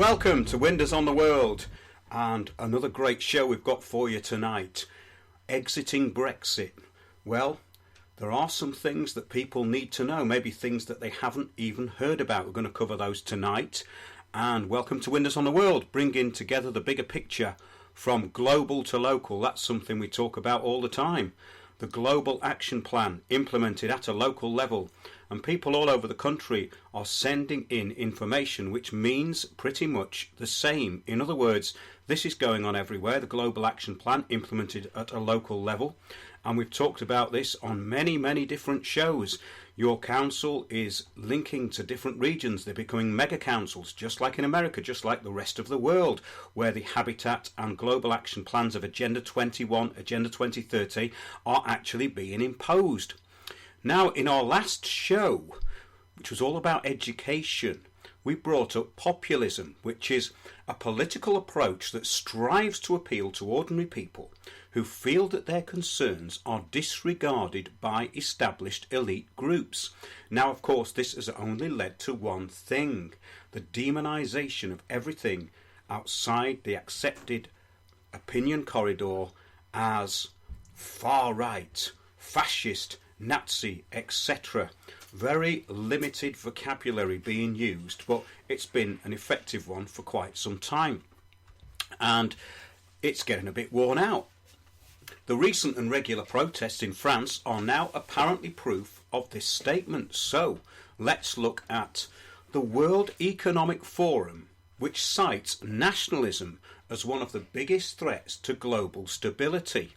Welcome to Windows on the World, and another great show we've got for you tonight. Exiting Brexit. Well, there are some things that people need to know, maybe things that they haven't even heard about. We're going to cover those tonight. And welcome to Windows on the World, bringing together the bigger picture from global to local. That's something we talk about all the time. The Global Action Plan implemented at a local level, and people all over the country are sending in information which means pretty much the same. In other words, this is going on everywhere, the Global Action Plan implemented at a local level, and we've talked about this on many different shows. Your council is linking to different regions. They're becoming mega councils, just like in America, just like the rest of the world, where the habitat and global action plans of Agenda 21, Agenda 2030 are actually being imposed. Now, in our last show, which was all about education, we brought up populism, which is a political approach that strives to appeal to ordinary people who feel that their concerns are disregarded by established elite groups. Now, of course, this has only led to one thing: the demonisation of everything outside the accepted opinion corridor as far-right, fascist, Nazi, etc. Very limited vocabulary being used, but it's been an effective one for quite some time. And it's getting a bit worn out. The recent and regular protests in France are now apparently proof of this statement. So let's look at the World Economic Forum, which cites nationalism as one of the biggest threats to global stability.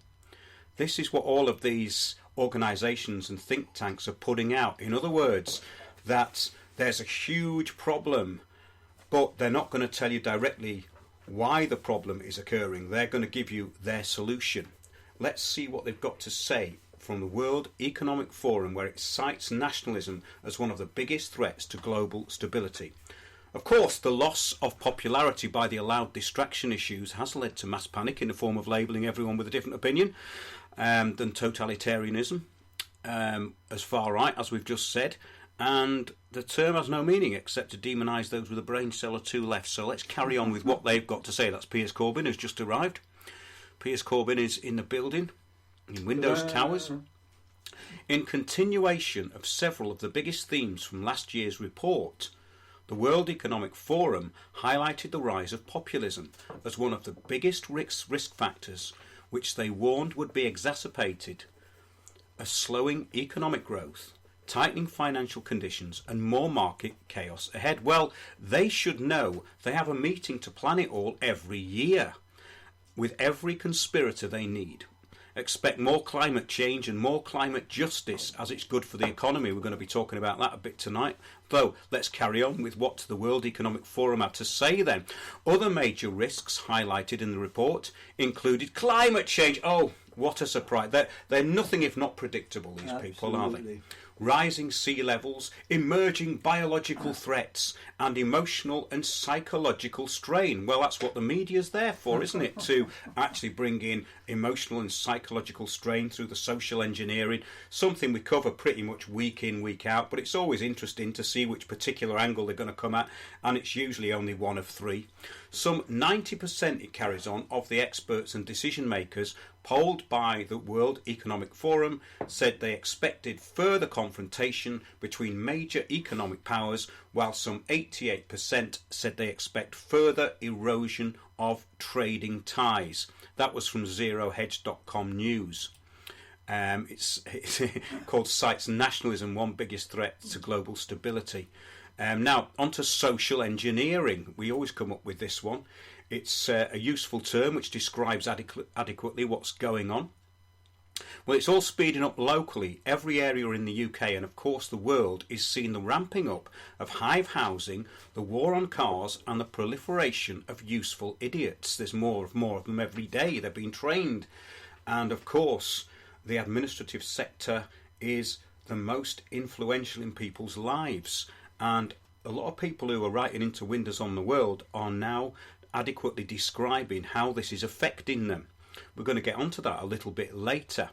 This is what all of these organisations and think tanks are putting out. In other words, that there's a huge problem, but they're not going to tell you directly why the problem is occurring. They're going to give you their solution. Let's see what they've got to say from the World Economic Forum, where it cites nationalism as one of the biggest threats to global stability. Of course, the loss of popularity by the allowed distraction issues has led to mass panic in the form of labelling everyone with a different opinion than totalitarianism, as far right, as we've just said. And the term has no meaning except to demonise those with a brain cell or two left. So let's carry on with what they've got to say. That's Piers Corbyn, who's just arrived. Piers Corbyn is in the building, in Windows Towers. In continuation of several of the biggest themes from last year's report, the World Economic Forum highlighted the rise of populism as one of the biggest risk factors, which they warned would be exacerbated as slowing economic growth, tightening financial conditions and more market chaos ahead. Well, they should know. They have a meeting to plan it all every year with every conspirator they need. Expect more climate change and more climate justice, as it's good for the economy. We're going to be talking about that a bit tonight. Though, let's carry on with what the World Economic Forum had to say then. Other major risks highlighted in the report included climate change. Oh, what a surprise. They're nothing if not predictable, these people, aren't they? Rising sea levels, emerging biological threats, and emotional and psychological strain. Well, that's what the media's there for, isn't it? To actually bring in emotional and psychological strain through the social engineering, something we cover pretty much week in, week out, but it's always interesting to see which particular angle they're going to come at, and it's usually only one of three. Some 90%, it carries on, of the experts and decision makers polled by the World Economic Forum said they expected further confrontation between major economic powers, while some 88% said they expect further erosion of trading ties. That was from ZeroHedge.com news. It's called Cites Nationalism, One Biggest Threat to Global Stability. Now, onto social engineering. We always come up with this one. It's a useful term which describes adequately what's going on. Well, it's all speeding up locally. Every area in the UK and, of course, the world is seeing the ramping up of hive housing, the war on cars, and the proliferation of useful idiots. There's more of them every day. They're being trained. And, of course, the administrative sector is the most influential in people's lives. And a lot of people who are writing into Windows on the World are now adequately describing how this is affecting them. We're going to get onto that a little bit later.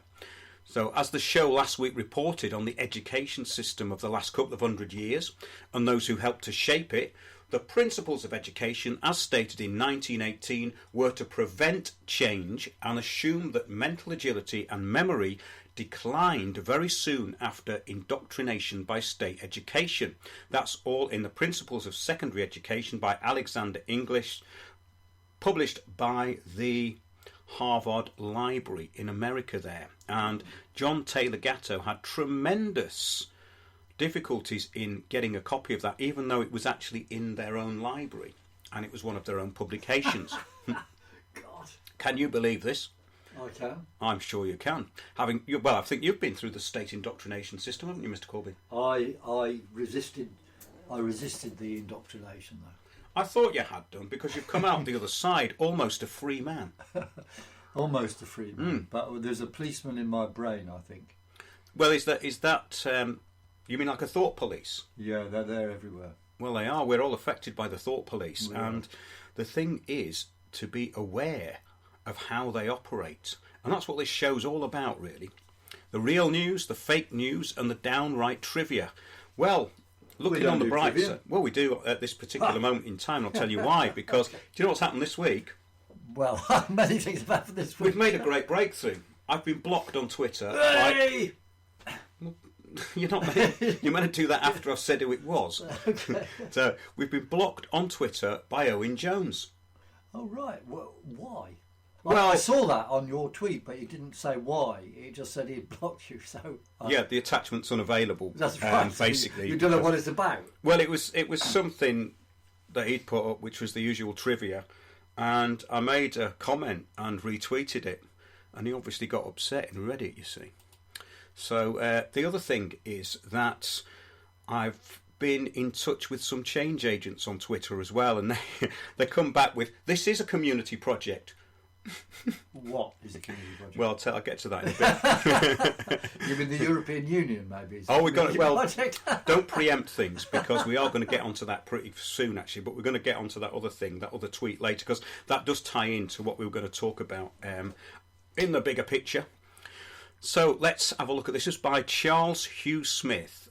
So, as the show last week reported on the education system of the last couple of 100 years and those who helped to shape it, The principles of education, as stated in 1918, were to prevent change and assume that mental agility and memory declined very soon after indoctrination by state education. That's all in the Principles of Secondary Education by Alexander English, published by the Harvard Library in America there. And John Taylor Gatto had tremendous difficulties in getting a copy of that, even though it was actually in their own library and it was one of their own publications. God. Can you believe this? I can. I'm sure you can. Well, I think you've been through the state indoctrination system, haven't you, Mr. Corby? I resisted the indoctrination, though. I thought you had done, because you've come out the other side almost a free man. Almost a free man, but there's a policeman in my brain, I think. Well, is that you mean like a thought police? Yeah, they're there everywhere. Well, they are. We're all affected by the thought police, and the thing is to be aware of how they operate, and that's what this show's all about, really. The real news, the fake news, and the downright trivia. Well, looking on the bright side, well, we do at this particular moment in time. I'll tell you why. Because do you know what's happened this week? Well, many things have happened this week. We've made a great breakthrough. I've been blocked on Twitter. Hey! You're meant to do that after I've said who it was. Okay. So we've been blocked on Twitter by Owen Jones. Oh, right. Well, why? Well, I saw that on your tweet, but you didn't say why. It just said he'd blocked you. So yeah, the attachment's unavailable. That's right. Basically, you don't know what it's about. Well, it was something that he'd put up, which was the usual trivia, and I made a comment and retweeted it, and he obviously got upset and read it. You see. So the other thing is that I've been in touch with some change agents on Twitter as well, and they come back with, this is a community project. What is a community project? Well, I'll get to that in a bit. You mean the European Union, maybe? Oh, we got it. Well, project? Don't preempt things, because we are going to get onto that pretty soon, actually. But we're going to get onto that other thing, that other tweet later, because that does tie into what we were going to talk about in the bigger picture. So let's have a look at this. This is by Charles Hugh Smith,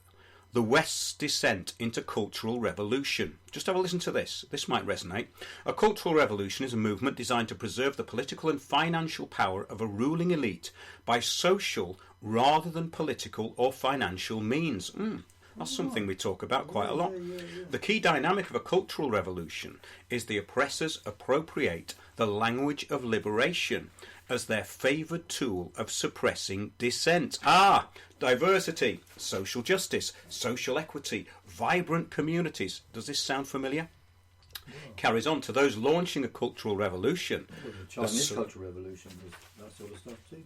The West's Descent into Cultural Revolution. Just have a listen to this. This might resonate. A cultural revolution is a movement designed to preserve the political and financial power of a ruling elite by social rather than political or financial means. That's something we talk about quite a lot. The key dynamic of a cultural revolution is the oppressors appropriate the language of liberation as their favoured tool of suppressing dissent. Diversity, social justice, social equity, vibrant communities. Does this sound familiar? Yeah. Carries on to those launching a cultural revolution. Well, the Chinese cultural revolution was that sort of stuff too.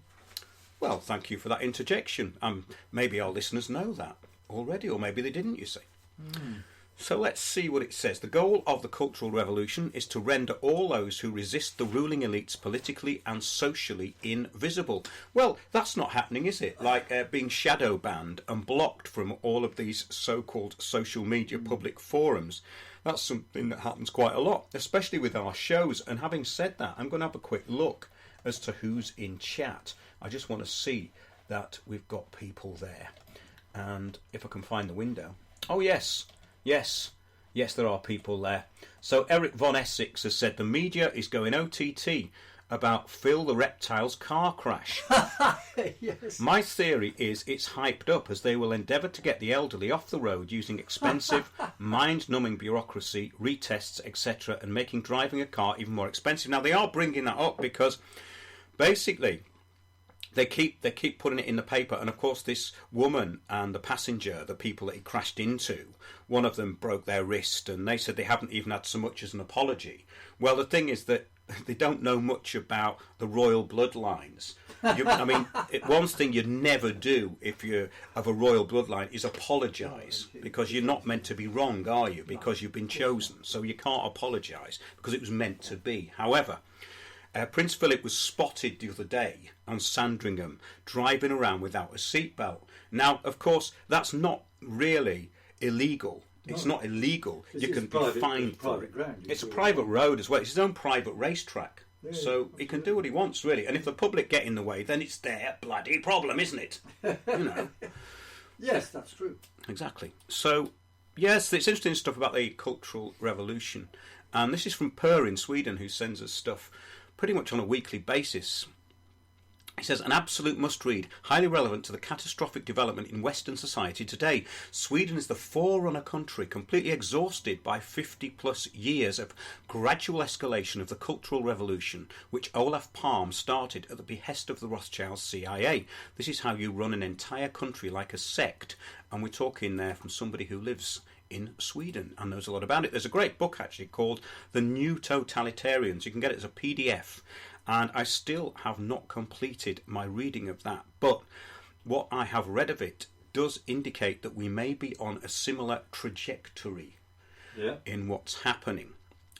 Well, thank you for that interjection. Maybe our listeners know that already, or maybe they didn't, you see. So let's see what it says. The goal of the Cultural Revolution is to render all those who resist the ruling elites politically and socially invisible. Well, that's not happening, is it? Like being shadow banned and blocked from all of these so-called social media public forums. That's something that happens quite a lot, especially with our shows. And having said that, I'm going to have a quick look as to who's in chat. I just want to see that we've got people there. And if I can find the window. Oh, yes. Yes, there are people there. So Eric Von Essex has said the media is going OTT about Phil the Reptile's car crash. Yes. My theory is it's hyped up as they will endeavour to get the elderly off the road using expensive, mind-numbing bureaucracy, retests, etc., and making driving a car even more expensive. Now, they are bringing that up because basically They keep putting it in the paper, and of course this woman and the passenger, the people that he crashed into, one of them broke their wrist, and they said they haven't even had so much as an apology. Well, the thing is that they don't know much about the royal bloodlines. One thing you never do if you're of a royal bloodline is apologise, because you're not meant to be wrong, are you? Because you've been chosen, so you can't apologise because it was meant to be. However, Prince Philip was spotted the other day on Sandringham driving around without a seatbelt. Now, of course, that's not really illegal. It's not illegal. You can be fined for it. It's a private road as well. It's his own private racetrack. So he can do what he wants, really. And if the public get in the way, then it's their bloody problem, isn't it? You know. Yes, that's true. Exactly. So Yes, it's interesting stuff about the Cultural Revolution. And this is from Per in Sweden, who sends us stuff pretty much on a weekly basis. He says, an absolute must-read, highly relevant to the catastrophic development in Western society today. Sweden is the forerunner country, completely exhausted by 50-plus years of gradual escalation of the Cultural Revolution, which Olaf Palme started at the behest of the Rothschild CIA. This is how you run an entire country like a sect. And we're talking there from somebody who lives in Sweden and knows a lot about it. There's a great book, actually, called The New Totalitarians. You can get it as a PDF. And I still have not completed my reading of that. But what I have read of it does indicate that we may be on a similar trajectory in what's happening.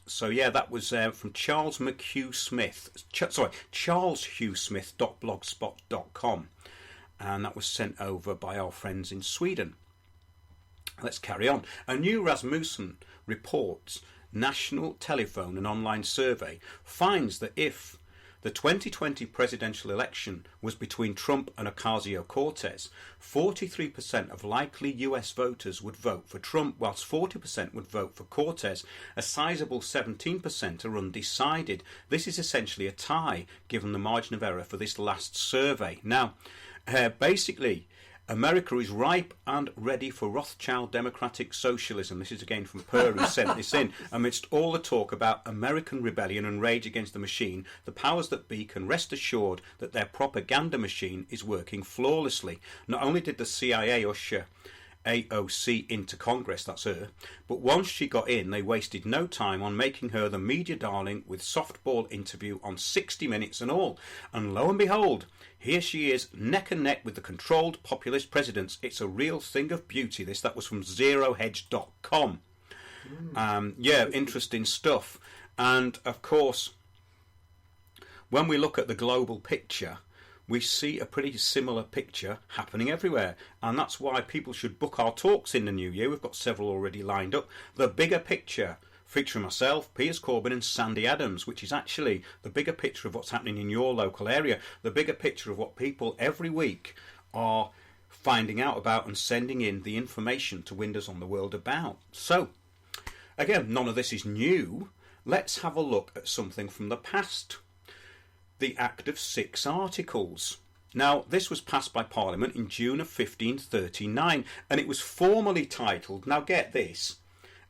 So, yeah, that was from Charles McHugh Smith. charleshughsmith.blogspot.com. And that was sent over by our friends in Sweden. Let's carry on. A new Rasmussen reports National Telephone and Online Survey finds that if the 2020 presidential election was between Trump and Ocasio-Cortez, 43% of likely US voters would vote for Trump, whilst 40% would vote for Cortez. A sizable 17% are undecided. This is essentially a tie, given the margin of error for this last survey. Now, basically, America is ripe and ready for Rothschild democratic socialism. This is again from Per, who sent this in. Amidst all the talk about American rebellion and rage against the machine, the powers that be can rest assured that their propaganda machine is working flawlessly. Not only did the CIA usher AOC into Congress, that's her, but once she got in, they wasted no time on making her the media darling with softball interview on 60 Minutes and all. And lo and behold, here she is, neck and neck with the controlled populist presidents. It's a real thing of beauty, this. That was from zerohedge.com. Interesting stuff. And, of course, when we look at the global picture, we see a pretty similar picture happening everywhere. And that's why people should book our talks in the new year. We've got several already lined up. The bigger picture, featuring myself, Piers Corbyn and Sandy Adams, which is actually the bigger picture of what's happening in your local area, the bigger picture of what people every week are finding out about and sending in the information to Windows on the World about. So, again, none of this is new. Let's have a look at something from the past. The Act of 6 Articles. Now, this was passed by Parliament in June of 1539, and it was formally titled, now get this,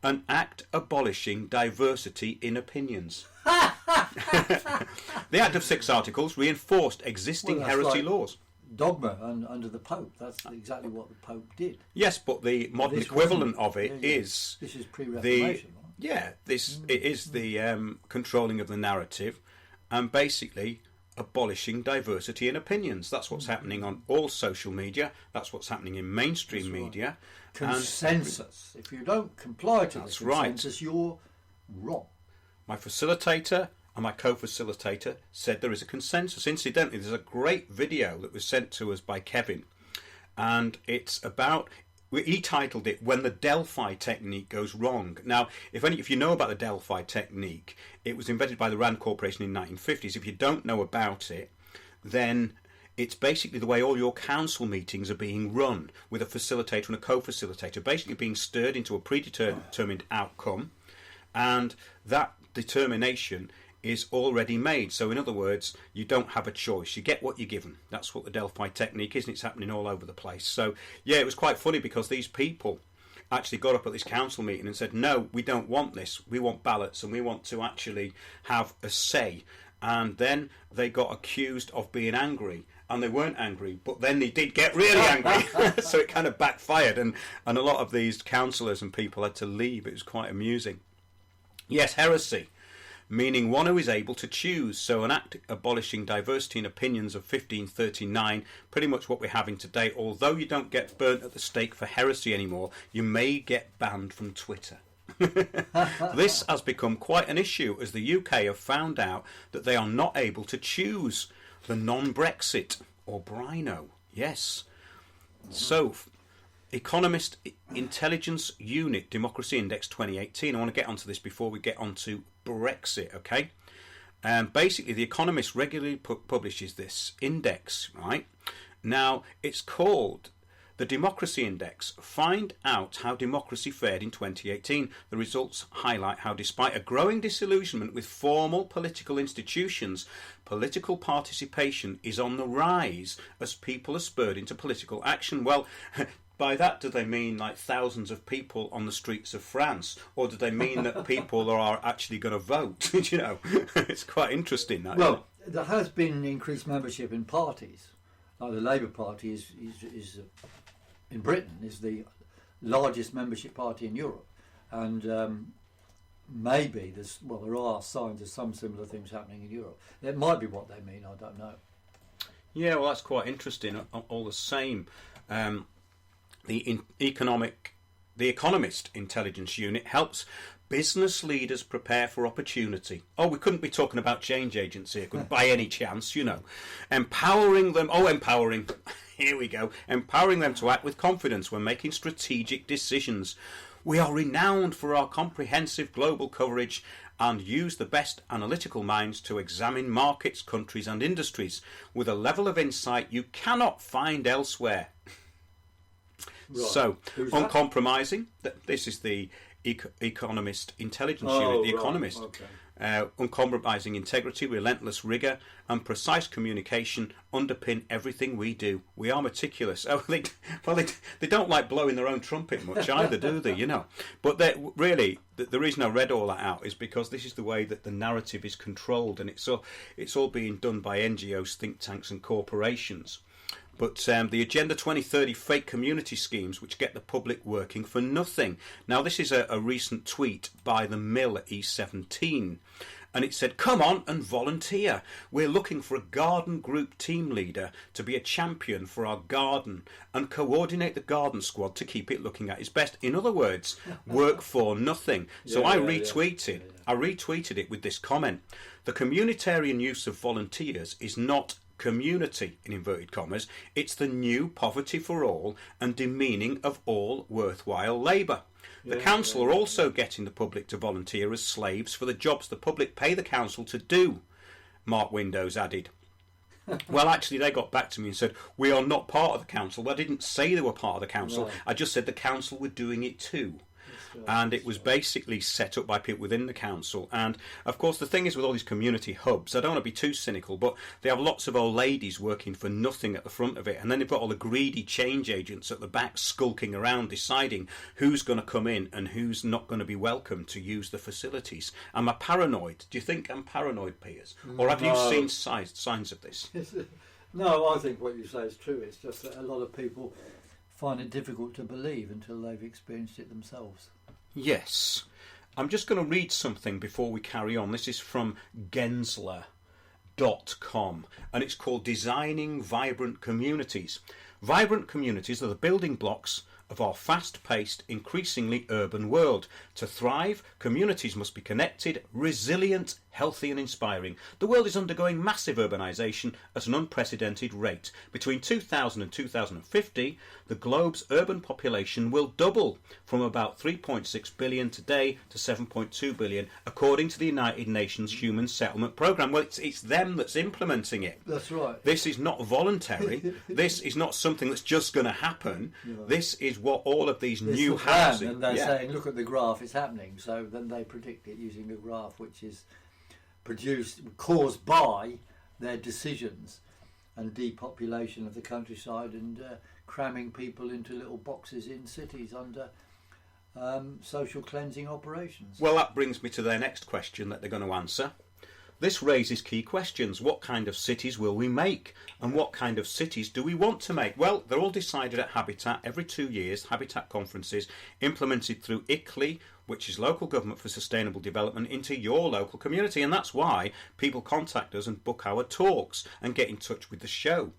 An Act Abolishing Diversity in Opinions. The Act of 6 Articles reinforced existing heresy laws. Dogma under the Pope. That's exactly what the Pope did. Yes, but the modern equivalent of it is... This is pre-Reformation, right? Yeah, it is the controlling of the narrative and basically abolishing diversity in opinions. That's what's happening on all social media. That's what's happening in mainstream media. Consensus. If you don't comply to the consensus, you're wrong. My facilitator and my co-facilitator said there is a consensus. Incidentally, there's a great video that was sent to us by Kevin, and it's about... He titled it "When the Delphi Technique Goes Wrong." Now, if you know about the Delphi Technique, it was invented by the Rand Corporation in the 1950s. If you don't know about it, then it's basically the way all your council meetings are being run, with a facilitator and a co-facilitator, basically being stirred into a predetermined outcome, and that determination is already made. So in other words, you don't have a choice. You get what you're given. That's what the Delphi technique is, and it's happening all over the place. So yeah, it was quite funny because these people actually got up at this council meeting and said, no, we don't want this. We want ballots and we want to actually have a say. And then they got accused of being angry, and they weren't angry, but then they did get really angry. So it kind of backfired, and a lot of these councillors and people had to leave. It was quite amusing. Yes, heresy, meaning one who is able to choose. So an act abolishing diversity in opinions of 1539, pretty much what we're having today. Although you don't get burnt at the stake for heresy anymore, you may get banned from Twitter. This has become quite an issue, as the UK have found out that they are not able to choose the non-Brexit, or Brino. Yes. So, Economist Intelligence Unit Democracy Index 2018. I want to get onto this before we get onto Brexit, okay? Basically, The Economist regularly publishes this index, right? Now, it's called The Democracy Index. Find out how democracy fared in 2018. The results highlight how, despite a growing disillusionment with formal political institutions, political participation is on the rise as people are spurred into political action. Well, by that, do they mean like thousands of people on the streets of France, or do they mean that people are actually going to vote? You know, it's quite interesting. That, well, there has been increased membership in parties. Like the Labour Party is in Britain is the largest membership party in Europe, and maybe there are signs of some similar things happening in Europe. It might be what they mean. I don't know. Yeah, well, that's quite interesting. All the same. The Economist Intelligence Unit helps business leaders prepare for opportunity. Oh, we couldn't be talking about change agents here, by any chance, you know. Empowering them. Here we go. Empowering them to act with confidence when making strategic decisions. We are renowned for our comprehensive global coverage and use the best analytical minds to examine markets, countries and industries with a level of insight you cannot find elsewhere. Right. So, uncompromising. This is the Economist Intelligence Unit, the Economist. Okay. Uncompromising integrity, relentless rigour, and precise communication underpin everything we do. We are meticulous. Oh, they don't like blowing their own trumpet much either, do they? You know. But really, the reason I read all that out is because this is the way that the narrative is controlled, and it's all being done by NGOs, think tanks, and corporations. But the Agenda 2030 fake community schemes which get the public working for nothing. Now, this is a recent tweet by the Mill at E17. And it said, "Come on and volunteer. We're looking for a garden group team leader to be a champion for our garden and coordinate the garden squad to keep it looking at its best." In other words, work for nothing. So I retweeted it with this comment. The communitarian use of volunteers is not community, in inverted commas. It's the new poverty for all and demeaning of all worthwhile labour. The council are also getting the public to volunteer as slaves for the jobs the public pay the council to do, Mark Windows added. Well, actually, they got back to me and said, we are not part of the council. Well, I didn't say they were part of the council. Right. I just said the council were doing it too. And it was basically set up by people within the council. And of course, the thing is with all these community hubs, I don't want to be too cynical, but they have lots of old ladies working for nothing at the front of it, and then they've got all the greedy change agents at the back skulking around deciding who's going to come in and who's not going to be welcome to use the facilities. Am I paranoid? Do you think I'm paranoid, Piers? Or have you seen signs of this? No, I think what you say is true. It's just that a lot of people find it difficult to believe until they've experienced it themselves. Yes. I'm just going to read something before we carry on. This is from Gensler.com, and it's called Designing Vibrant Communities. Vibrant communities are the building blocks of our fast-paced, increasingly urban world. To thrive, communities must be connected, resilient, healthy and inspiring. The world is undergoing massive urbanisation at an unprecedented rate. Between 2000 and 2050, the globe's urban population will double from about 3.6 billion today to 7.2 billion, according to the United Nations Human Settlement Programme. Well, it's them that's implementing it. That's right. This is not voluntary. This is not something that's just going to happen. No. This is what all of these new housing... And they're saying, look at the graph, it's happening. So then they predict it using a graph which is caused by their decisions and depopulation of the countryside and cramming people into little boxes in cities under social cleansing operations. Well, that brings me to their next question that they're going to answer. This raises key questions. What kind of cities will we make? And what kind of cities do we want to make? Well, they're all decided at Habitat every 2 years, Habitat conferences, implemented through ICLEI, which is Local Government for Sustainable Development, into your local community. And that's why people contact us and book our talks and get in touch with the show.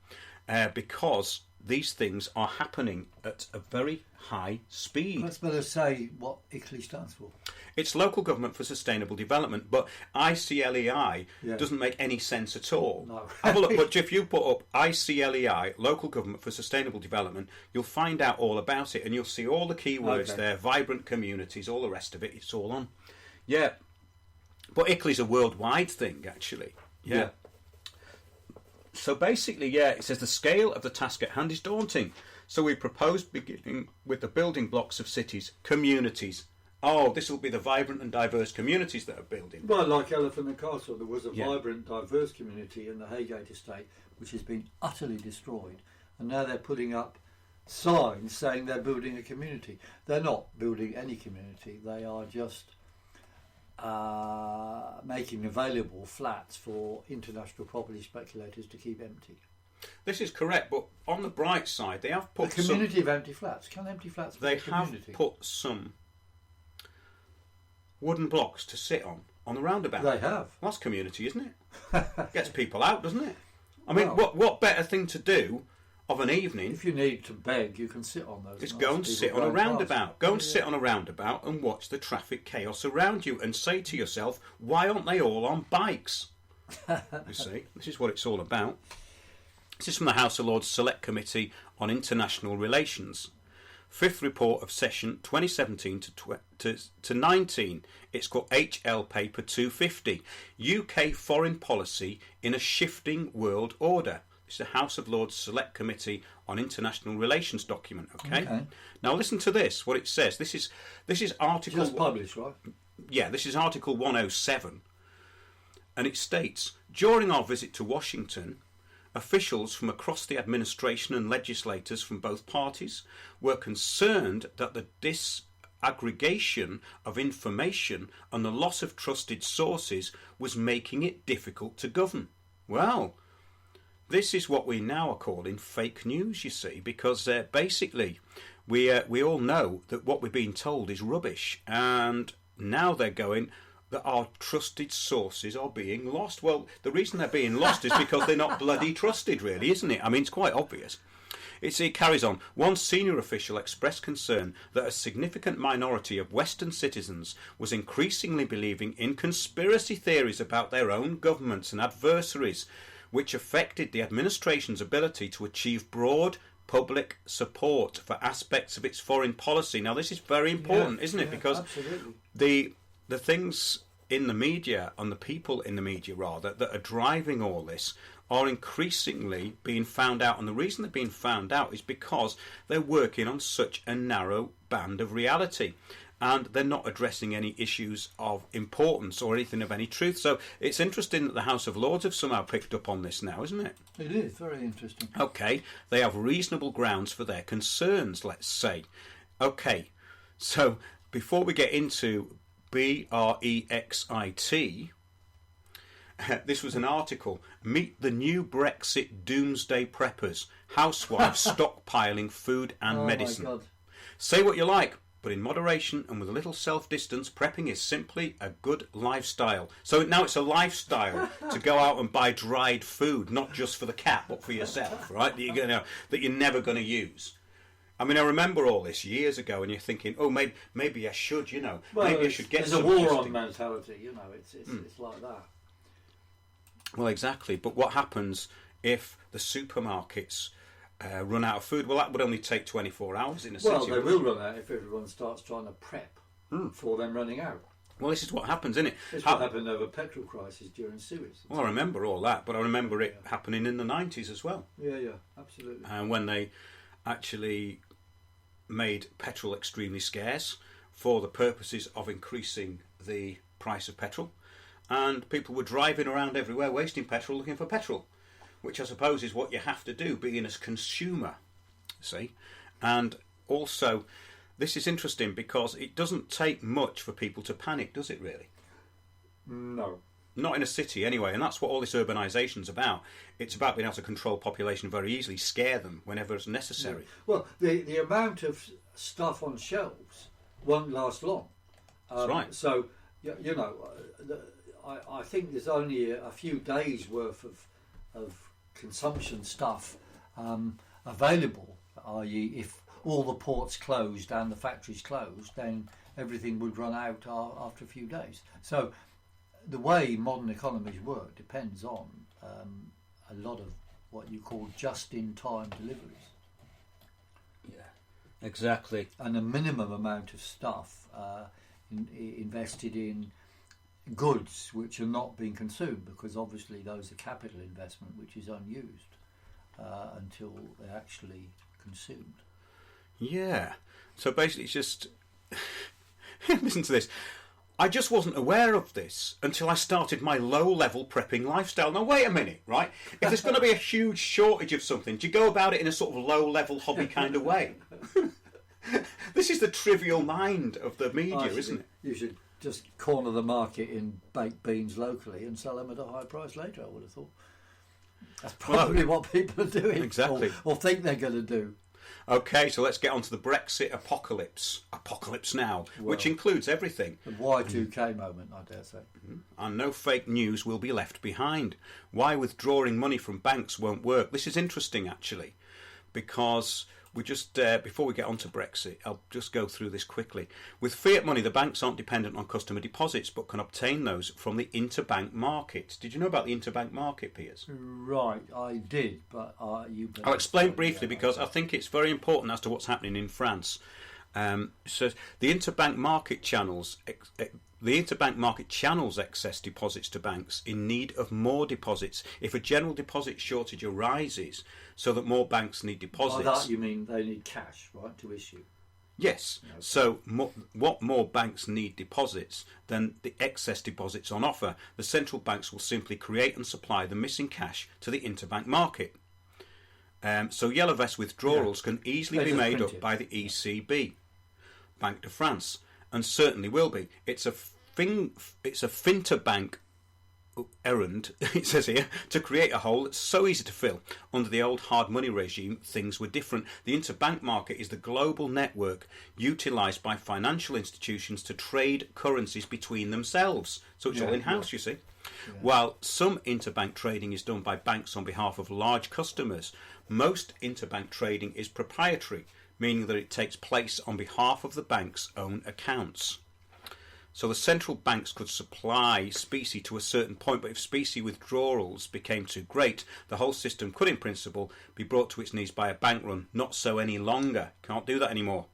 Because these things are happening at a very high speed. Let's better say what ICLEI stands for. It's Local Government for Sustainable Development, but ICLEI doesn't make any sense at all. No. Have a look, but if you put up ICLEI, Local Government for Sustainable Development, you'll find out all about it, and you'll see all the keywords there, vibrant communities, all the rest of it, it's all on. Yeah. But ICLEI's a worldwide thing, actually. Yeah. So basically, it says the scale of the task at hand is daunting. So we propose beginning with the building blocks of cities, communities. Oh, this will be the vibrant and diverse communities that are building. Well, like Elephant and Castle, there was a vibrant, diverse community in the Haygate estate, which has been utterly destroyed, and now they're putting up signs saying they're building a community. They're not building any community. They are just making available flats for international property speculators to keep empty. This is correct, but on the bright side, they have put a community of empty flats. Can empty flats be a community? They have put some wooden blocks to sit on the roundabout. They have. Well, that's community, isn't it? Gets people out, doesn't it? I mean, what better thing to do of an evening? If you need to beg, you can sit on those. Just go and sit on a roundabout. Go and sit on a roundabout and watch the traffic chaos around you and say to yourself, why aren't they all on bikes? You see, this is what it's all about. This is from the House of Lords Select Committee on International Relations. Fifth report of session 2017 to 19. It's called HL Paper 250. UK Foreign Policy in a Shifting World Order. It's the House of Lords Select Committee on International Relations document. Okay. Now listen to this. What it says. This is article. Just published, right? Yeah. This is Article 107, and it states: during our visit to Washington, officials from across the administration and legislators from both parties were concerned that the disaggregation of information and the loss of trusted sources was making it difficult to govern. Well, this is what we now are calling fake news, you see, because basically we all know that what we're being told is rubbish, and now they're going that our trusted sources are being lost. Well, the reason they're being lost is because they're not bloody trusted, really, isn't it? I mean, it's quite obvious. It carries on. One senior official expressed concern that a significant minority of Western citizens was increasingly believing in conspiracy theories about their own governments and adversaries, which affected the administration's ability to achieve broad public support for aspects of its foreign policy. Now, this is very important, isn't it? Because absolutely. The things in the media, and the people in the media rather, that are driving all this are increasingly being found out. And the reason they're being found out is because they're working on such a narrow band of reality. And they're not addressing any issues of importance or anything of any truth. So it's interesting that the House of Lords have somehow picked up on this now, isn't it? It is, very interesting. Okay, they have reasonable grounds for their concerns, let's say. Okay, so before we get into Brexit, this was an article. Meet the new Brexit doomsday preppers. Housewives stockpiling food and medicine. My God. Say what you like, but in moderation and with a little self-distance, prepping is simply a good lifestyle. So now it's a lifestyle to go out and buy dried food, not just for the cat, but for yourself, right? That you're never going to use. I mean, I remember all this years ago, and you're thinking, oh, maybe I should, Well, maybe I should get there's some. There's a war-on mentality, it's like that. Well, exactly. But what happens if the supermarkets run out of food? Well, that would only take 24 hours in a city. Well, they will run out if everyone starts trying to prep for them running out. Well, this is what happens, isn't it? It's what happened over petrol crisis during Suez. Well, I remember all that, but I remember it happening in the 90s as well. Yeah, absolutely. And when they actually made petrol extremely scarce for the purposes of increasing the price of petrol, and people were driving around everywhere wasting petrol looking for petrol, which I suppose is what you have to do being a consumer, see. And also this is interesting because it doesn't take much for people to panic, does it really? No. Not in a city anyway, and that's what all this urbanisation's about. It's about being able to control population very easily, scare them whenever it's necessary. Yeah. Well, the amount of stuff on shelves won't last long. That's right. So, I think there's only a few days worth of consumption stuff available, i.e. if all the ports closed and the factories closed, then everything would run out after a few days. So the way modern economies work depends on a lot of what you call just-in-time deliveries. Yeah, exactly. And a minimum amount of stuff invested in goods which are not being consumed, because obviously those are capital investment which is unused until they're actually consumed. Yeah. So basically it's just... Listen to this. I just wasn't aware of this until I started my low-level prepping lifestyle. Now, wait a minute, right? If there's going to be a huge shortage of something, do you go about it in a sort of low-level hobby kind of way? This is the trivial mind of the media, isn't it? You should just corner the market in baked beans locally and sell them at a high price later, I would have thought. That's probably what people are doing. Exactly. Or think they're going to do. Okay, so let's get on to the Brexit apocalypse. Apocalypse now, which includes everything. The Y2K moment, I dare say. And no fake news will be left behind. Why withdrawing money from banks won't work. This is interesting, actually, because we just, before we get on to Brexit, I'll just go through this quickly. With fiat money, the banks aren't dependent on customer deposits, but can obtain those from the interbank market. Did you know about the interbank market, Piers? Right, I did, but you... I'll explain briefly because I think it's very important as to what's happening in France. So the interbank market channels... The interbank market channels excess deposits to banks in need of more deposits if a general deposit shortage arises, so that more banks need deposits. By that you mean they need cash, right, to issue? Yes. Okay. So what more banks need deposits than the excess deposits on offer? The central banks will simply create and supply the missing cash to the interbank market. So yellow vest withdrawals can easily be made up by the ECB, Banque de France, and certainly will be. It's a finterbank errand, it says here, to create a hole that's so easy to fill. Under the old hard money regime, things were different. The interbank market is the global network utilised by financial institutions to trade currencies between themselves. So it's all in-house, you see. Yeah. While some interbank trading is done by banks on behalf of large customers, most interbank trading is proprietary, meaning that it takes place on behalf of the bank's own accounts. So the central banks could supply specie to a certain point, but if specie withdrawals became too great, the whole system could in principle be brought to its knees by a bank run. Not so any longer. Can't do that anymore.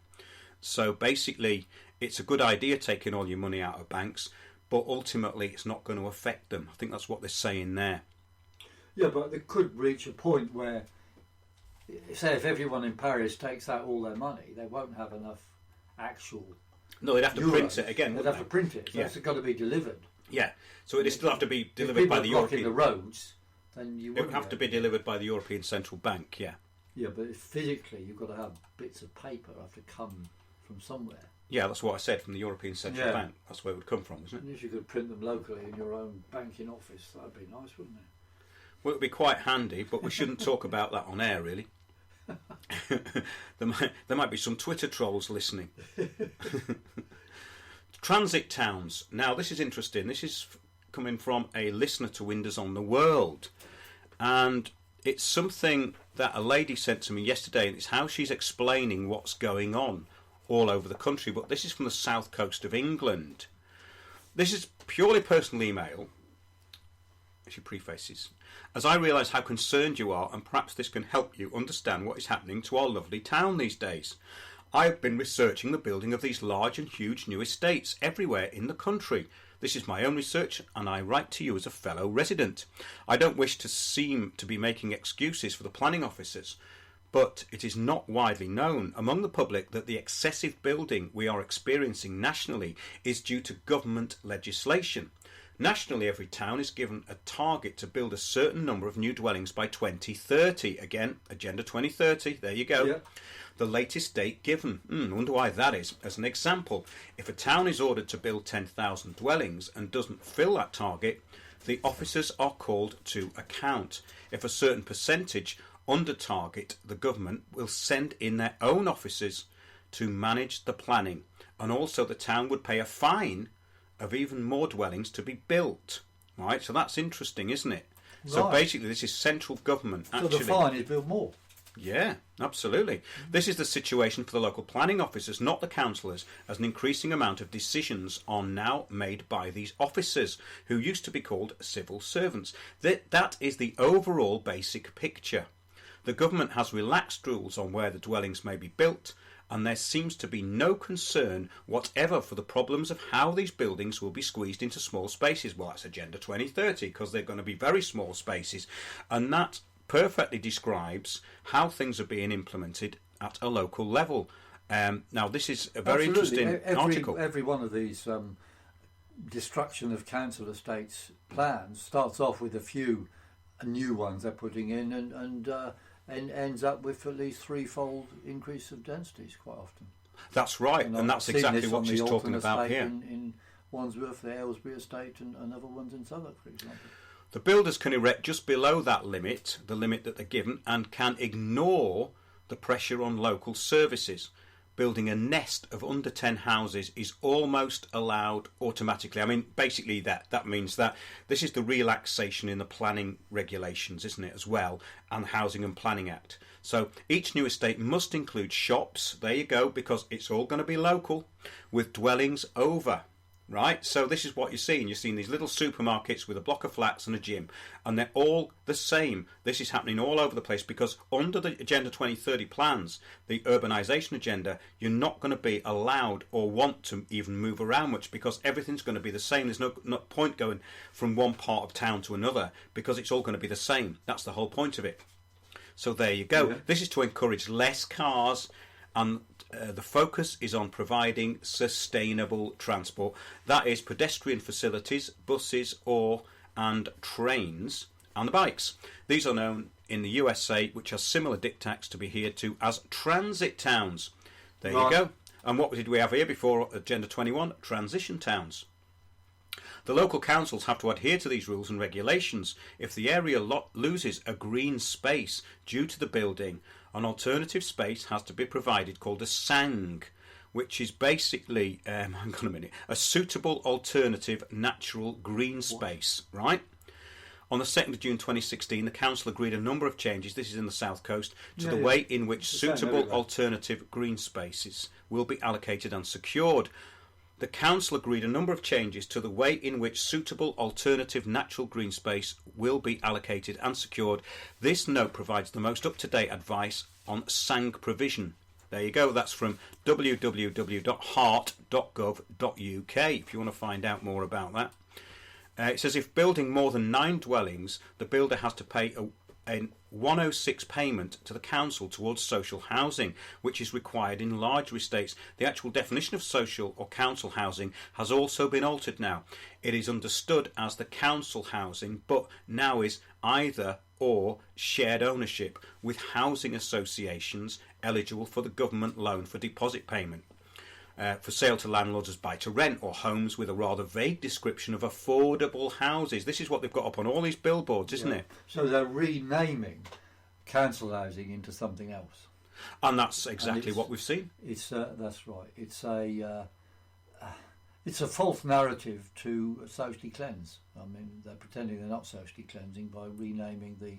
So basically, it's a good idea taking all your money out of banks, but ultimately it's not going to affect them. I think that's what they're saying there. Yeah, but they could reach a point where, say, if everyone in Paris takes out all their money, they won't have enough actual... No, they'd have to print it again. They'd have to print it, so it's got to be delivered. Yeah, so it'd still have to be delivered by the European... If people are blocking the roads, then you wouldn't... It would have to be delivered by the European Central Bank, yeah. Yeah, but physically you've got to have bits of paper have to come from somewhere. Yeah, that's what I said, from the European Central Bank. That's where it would come from, isn't it? And if you could print them locally in your own banking office, that'd be nice, wouldn't it? Well, it would be quite handy, but we shouldn't talk about that on air, really. There might be some Twitter trolls listening. Transit towns. Now, this is interesting. This is coming from a listener to Windows on the World. And it's something that a lady sent to me yesterday, and it's how she's explaining what's going on all over the country. But this is from the south coast of England. This is purely personal email. She prefaces, as I realise how concerned you are, and perhaps this can help you understand what is happening to our lovely town these days. I have been researching the building of these large and huge new estates everywhere in the country. This is my own research, and I write to you as a fellow resident. I don't wish to seem to be making excuses for the planning officers, but it is not widely known among the public that the excessive building we are experiencing nationally is due to government legislation. Nationally, every town is given a target to build a certain number of new dwellings by 2030. Again, Agenda 2030, there you go. Yep. The latest date given. Wonder why that is. As an example, if a town is ordered to build 10,000 dwellings and doesn't fill that target, the officers are called to account. If a certain percentage under target, the government will send in their own officers to manage the planning, and also the town would pay a fine of even more dwellings to be built. Right, so that's interesting, isn't it? Right. So basically this is central government actually. So the fine is build more. Yeah, absolutely. This is the situation for the local planning officers, not the councillors, as an increasing amount of decisions are now made by these officers, who used to be called civil servants. That is the overall basic picture. The government has relaxed rules on where the dwellings may be built, and there seems to be no concern whatever for the problems of how these buildings will be squeezed into small spaces. Well, that's Agenda 2030, because they're going to be very small spaces, and that perfectly describes how things are being implemented at a local level. Now, this is a very Absolutely. interesting article. Every one of these destruction of council estates plans starts off with a few new ones they're putting in, and ends up with at least threefold increase of densities quite often. That's right, and that's exactly what she's talking about here. In Wandsworth, the Aylesbury estate, and other ones in Southwark, for example. The builders can erect just below that limit, the limit that they're given, and can ignore the pressure on local services. Building a nest of under 10 houses is almost allowed automatically. I mean, basically that means that this is the relaxation in the planning regulations, isn't it, as well, and the Housing and Planning Act. So each new estate must include shops, there you go, because it's all going to be local, with dwellings over. Right, so this is what you're seeing. You're seeing these little supermarkets with a block of flats and a gym, and they're all the same. This is happening all over the place because under the Agenda 2030 plans, the urbanisation agenda, you're not going to be allowed or want to even move around much because everything's going to be the same. There's no point going from one part of town to another because it's all going to be the same. That's the whole point of it. So there you go. Yeah. This is to encourage less cars, and the focus is on providing sustainable transport. That is pedestrian facilities, buses and trains, and the bikes. These are known in the USA, which has similar diktats to be adhered to, as transit towns. There you go. And what did we have here before Agenda 21? Transition towns. The local councils have to adhere to these rules and regulations. If the area loses a green space due to the building, an alternative space has to be provided called a SANG, which is basically, hang on a minute, a suitable alternative natural green space, right? On the 2nd of June 2016, the council agreed a number of changes, this is in the South Coast, to the way in which suitable alternative green spaces will be allocated and secured. The council agreed a number of changes to the way in which suitable alternative natural green space will be allocated and secured. This note provides the most up-to-date advice on SANG provision. There you go, that's from www.heart.gov.uk if you want to find out more about that. It says if building more than 9 dwellings, the builder has to pay a 106 payment to the council towards social housing, which is required in larger estates. The actual definition of social or council housing has also been altered now. It is understood as the council housing, but now is either or shared ownership, with housing associations eligible for the government loan for deposit payment. For sale to landlords as buy to rent, or homes with a rather vague description of affordable houses. This is what they've got up on all these billboards, isn't it? So they're renaming council housing into something else, and that's exactly what we've seen. It's that's right. It's a false narrative to socially cleanse. I mean, they're pretending they're not socially cleansing by renaming the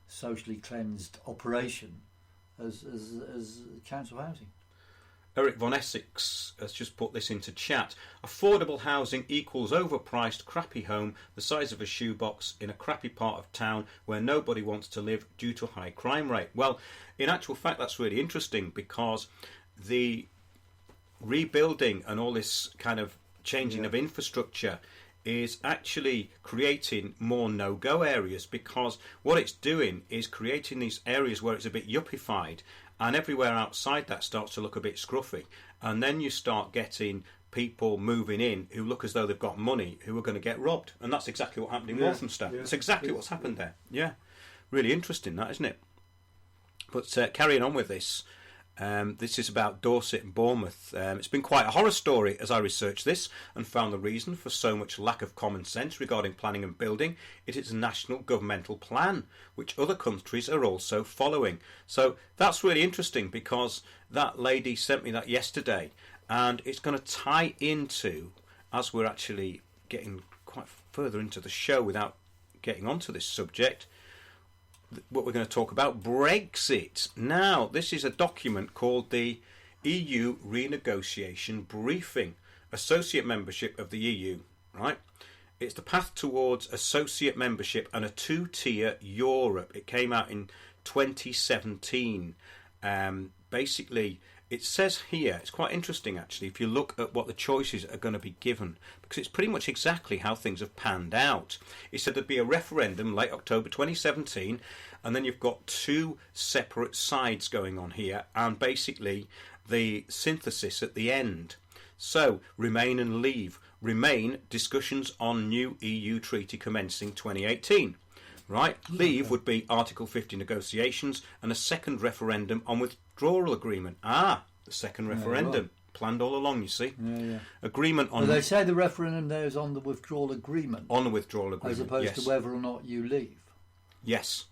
socially cleansed operation as council housing. Eric Von Essex has just put this into chat. Affordable housing equals overpriced crappy home the size of a shoebox in a crappy part of town where nobody wants to live due to a high crime rate. Well, in actual fact, that's really interesting because the rebuilding and all this kind of changing of infrastructure is actually creating more no-go areas, because what it's doing is creating these areas where it's a bit yuppified, and everywhere outside that starts to look a bit scruffy, and then you start getting people moving in who look as though they've got money, who are going to get robbed. And that's exactly what happened in Walthamstow. That's exactly what's happened there. Yeah, really interesting, that, isn't it? But carrying on with this, this is about Dorset and Bournemouth. It's been quite a horror story as I researched this and found the reason for so much lack of common sense regarding planning and building. It is a national governmental plan, which other countries are also following. So that's really interesting, because that lady sent me that yesterday, and it's going to tie into, as we're actually getting quite further into the show without getting onto this subject, what we're going to talk about, Brexit. Now, this is a document called the EU Renegotiation Briefing, associate membership of the EU, right? It's the path towards associate membership and a 2-tier Europe. It came out in 2017. Basically, it says here, it's quite interesting actually, if you look at what the choices are going to be given, because it's pretty much exactly how things have panned out. It said there'd be a referendum late October 2017, and then you've got two separate sides going on here, and basically the synthesis at the end. So, Remain and Leave. Remain, discussions on new EU treaty commencing 2018. Right, Leave would be Article 50 negotiations and a second referendum on withdrawal agreement. The second referendum. Right. Planned all along, you see. Yeah. Agreement on... Well, they say the referendum there is on the withdrawal agreement. On the withdrawal agreement, as opposed to whether or not you leave. Yes,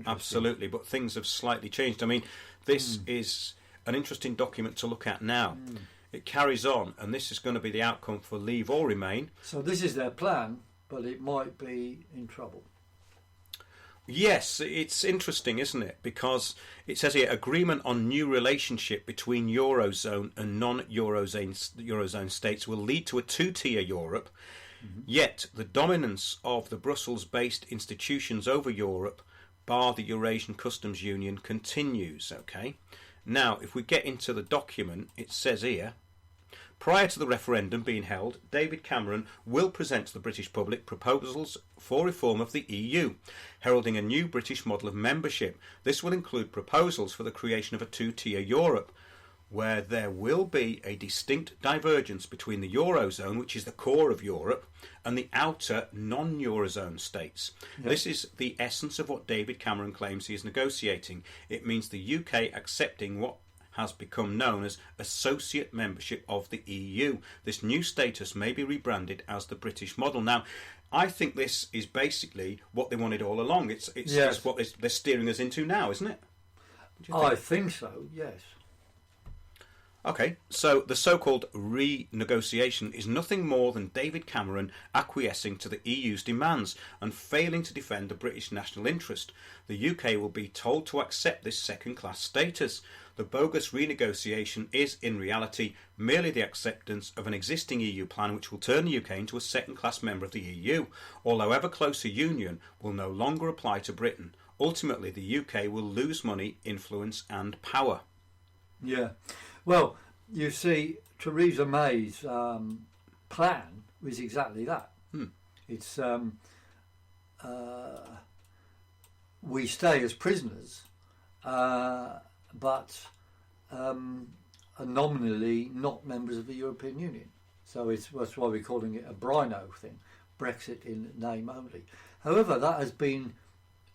absolutely. But things have slightly changed. I mean, this is an interesting document to look at now. It carries on, and this is going to be the outcome for Leave or Remain. So this is their plan, but it might be in trouble. Yes, it's interesting, isn't it? Because it says here, agreement on new relationship between Eurozone and non-Eurozone states will lead to a two-tier Europe, yet the dominance of the Brussels-based institutions over Europe, bar the Eurasian Customs Union, continues, okay? Now, if we get into the document, it says here, prior to the referendum being held, David Cameron will present to the British public proposals for reform of the EU, heralding a new British model of membership. This will include proposals for the creation of a two-tier Europe, where there will be a distinct divergence between the Eurozone, which is the core of Europe, and the outer non-Eurozone states. Yep. This is the essence of what David Cameron claims he is negotiating. It means the UK accepting what has become known as associate membership of the EU. This new status may be rebranded as the British model. Now, I think this is basically what they wanted all along. It's what they're steering us into now, isn't it? I think so, yes. Okay, so the so-called renegotiation is nothing more than David Cameron acquiescing to the EU's demands and failing to defend the British national interest. The UK will be told to accept this second-class status. The bogus renegotiation is, in reality, merely the acceptance of an existing EU plan which will turn the UK into a second-class member of the EU, although ever closer union will no longer apply to Britain. Ultimately, the UK will lose money, influence and power. Yeah. Well, you see, Theresa May's plan was exactly that. It's we stay as prisoners, but are nominally not members of the European Union. So that's why we're calling it a Brino thing, Brexit in name only. However, that has been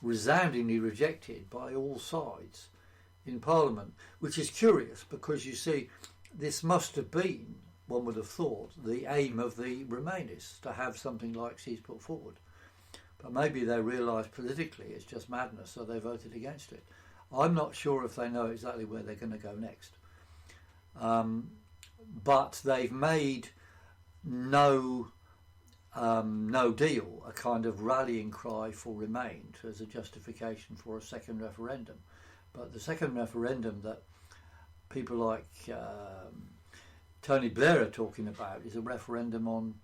resoundingly rejected by all sides in Parliament, which is curious because you see, this must have been, one would have thought, the aim of the Remainists to have something like she's put forward. But maybe they realise politically it's just madness, so they voted against it. I'm not sure if they know exactly where they're going to go next. But they've made no deal a kind of rallying cry for Remain as a justification for a second referendum. But the second referendum that people like Tony Blair are talking about is a referendum on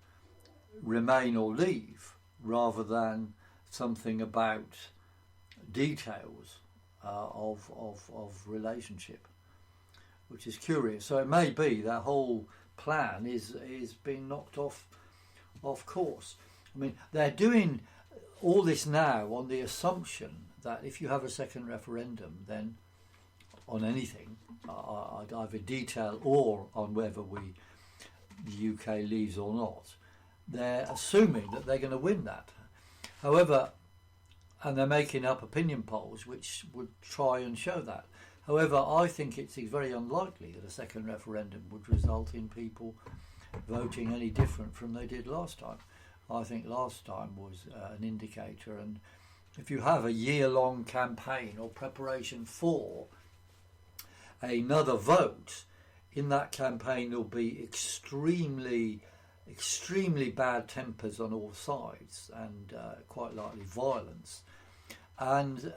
Remain or Leave, rather than something about details of relationship, which is curious. So it may be that whole plan is being knocked off course. I mean, they're doing all this now on the assumption that if you have a second referendum, then on anything, either detail or on whether the UK leaves or not, they're assuming that they're going to win that. However, and they're making up opinion polls which would try and show that. However, I think it's very unlikely that a second referendum would result in people voting any different from they did last time. I think last time was an indicator, and if you have a year-long campaign or preparation for another vote, in that campaign there'll be extremely bad tempers on all sides and quite likely violence. And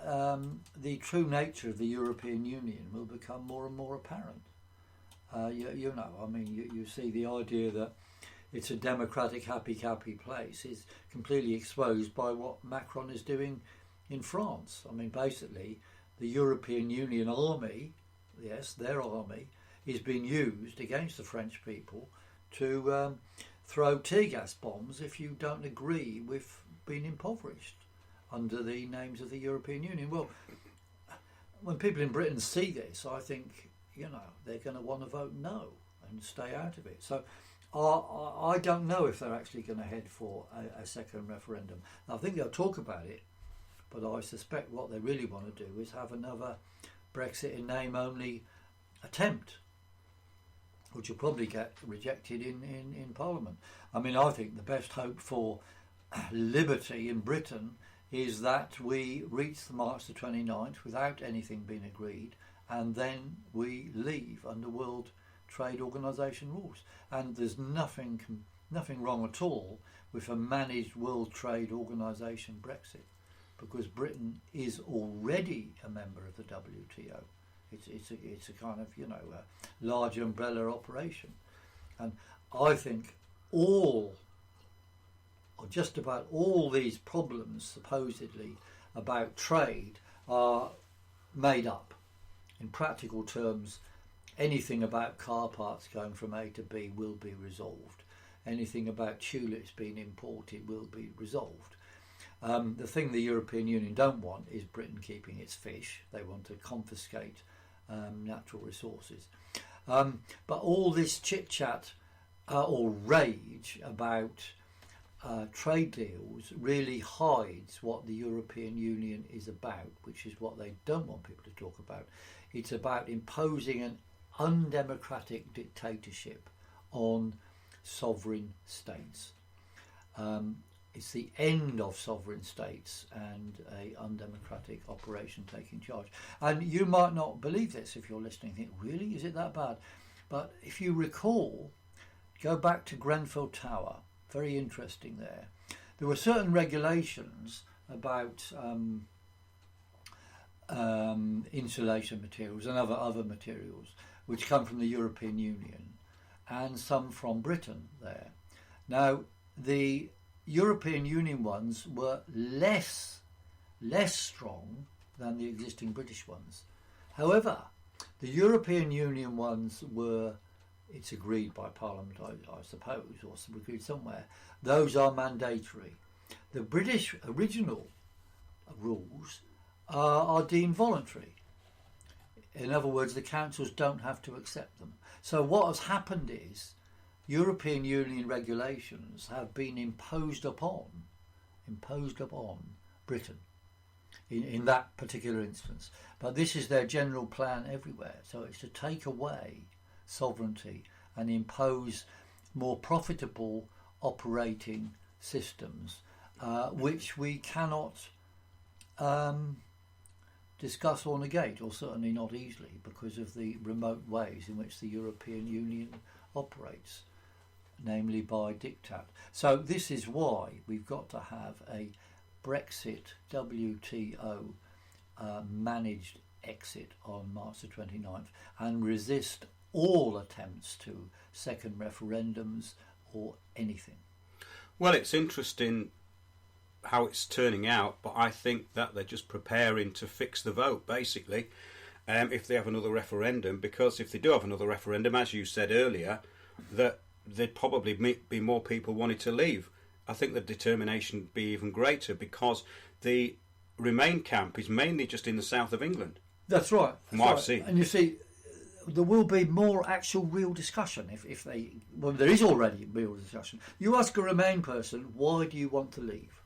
the true nature of the European Union will become more and more apparent. You see the idea that it's a democratic, happy place is completely exposed by what Macron is doing in France. I mean, basically, the European Union army, yes, their army, is being used against the French people to throw tear gas bombs if you don't agree with being impoverished under the names of the European Union. Well, when people in Britain see this, I think, they're going to want to vote no and stay out of it. So I don't know if they're actually going to head for a second referendum. I think they'll talk about it, but I suspect what they really want to do is have another Brexit in name only attempt, which will probably get rejected in Parliament. I mean, I think the best hope for liberty in Britain is that we reach March the 29th without anything being agreed, and then we leave under World Trade Organization rules. And there's nothing wrong at all with a managed World Trade Organization Brexit, because Britain is already a member of the WTO. It's a kind of a large umbrella operation, and I think just about all these problems supposedly about trade are made up. In practical terms, anything about car parts going from A to B will be resolved. Anything about tulips being imported will be resolved. The thing the European Union don't want is Britain keeping its fish. They want to confiscate natural resources. But all this chit-chat or rage about trade deals really hides what the European Union is about, which is what they don't want people to talk about. It's about imposing an undemocratic dictatorship on sovereign states. It's the end of sovereign states and a undemocratic operation taking charge. And you might not believe this if you're listening. Think, really? Is it that bad? But if you recall, go back to Grenfell Tower. Very interesting there. There were certain regulations about insulation materials and other materials which come from the European Union, and some from Britain there. Now, the European Union ones were less strong than the existing British ones. However, the European Union ones were, it's agreed by Parliament, I suppose, or agreed somewhere, those are mandatory. The British original rules are deemed voluntary. In other words, the councils don't have to accept them. So what has happened is European Union regulations have been imposed upon Britain in that particular instance. But this is their general plan everywhere. So it's to take away sovereignty and impose more profitable operating systems, which we cannot discuss or negate, or certainly not easily, because of the remote ways in which the European Union operates, namely by diktat. So this is why we've got to have a Brexit WTO managed exit on March the 29th and resist all attempts to second referendums or anything. Well, it's interesting how it's turning out, but I think that they're just preparing to fix the vote, basically, if they have another referendum, because if they do have another referendum, as you said earlier, that there'd probably be more people wanting to leave. I think the determination would be even greater, because the Remain camp is mainly just in the south of England. That's right. From what I've seen. And you see, there will be more actual real discussion if they... Well, there is already real discussion. You ask a Remain person, why do you want to leave?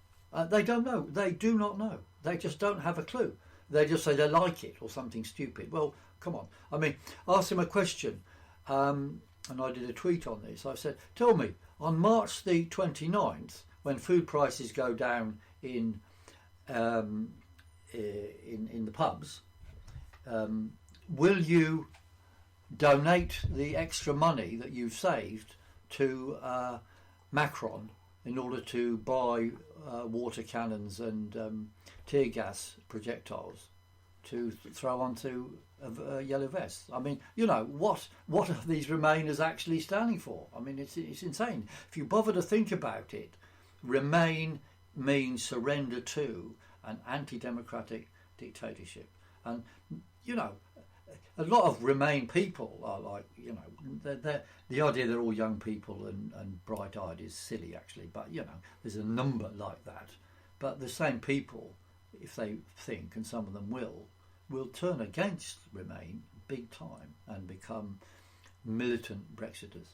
They don't know. They do not know. They just don't have a clue. They just say they like it or something stupid. Well, come on. I mean, ask them a question. And I did a tweet on this. I said, tell me, on March the 29th, when food prices go down in the pubs, will you donate the extra money that you've saved to Macron in order to buy water cannons and tear gas projectiles to throw onto yellow vests? I mean, what are these Remainers actually standing for? I mean, it's insane. If you bother to think about it, Remain means surrender to an anti-democratic dictatorship. And, a lot of Remain people are like, the idea they're all young people and bright-eyed is silly, actually. But, there's a number like that. But the same people, if they think, and some of them will turn against Remain big time and become militant Brexiters.